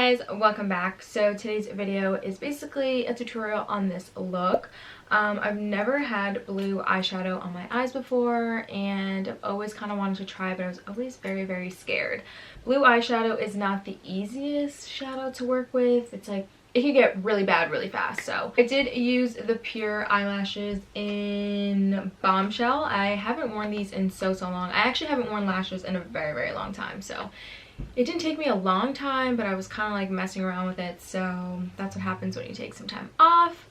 guys, welcome back. So today's video is basically a tutorial on this look. I've never had blue eyeshadow on my eyes before, and I've always kind of wanted to try, but I was always very scared. Blue eyeshadow is not the easiest shadow to work with. It's like it can get really bad really fast. So I did use the PÜR Eyelashes in Bombshell. I haven't worn these in so long. I actually haven't worn lashes in a very long time, so it didn't take me a long time, but I was kind of like messing around with it, so that's what happens when you take some time off.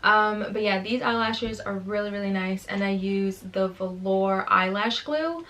But yeah, these eyelashes are really nice, and I use the Velour eyelash glue.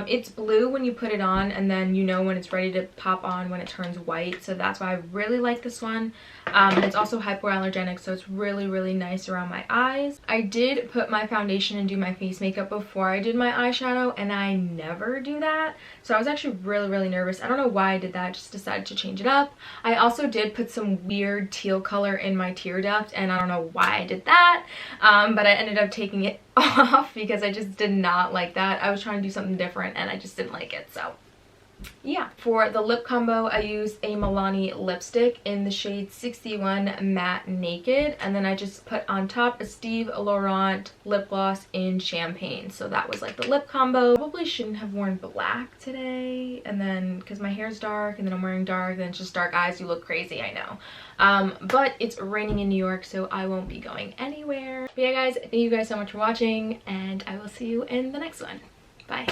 It's blue when you put it on, and then you know when it's ready to pop on when it turns white, so that's why I really like this one. And it's also hypoallergenic, so it's really nice around my eyes. I did put my foundation and do my face makeup before I did my eyeshadow, and I never do that, so I was actually really nervous. I don't know why I did that, just decided to change it up. I also did put some weird teal color in my tear duct, and I don't know why I did that, but I ended up taking it off because I just did not like that. I was trying to do something different and I just didn't like it, so yeah. For the lip combo, I used a Milani lipstick in the shade 61 Matte Naked, and then I just put on top a Steve Laurant lip gloss in Champagne. So that was like the lip combo. Probably shouldn't have worn black today, and then because my hair's dark and then I'm wearing dark, then it's just dark eyes. You look crazy, I know. But it's raining in New York, so I won't be going anywhere. But yeah guys, thank you guys so much for watching, and I will see you in the next one. Bye.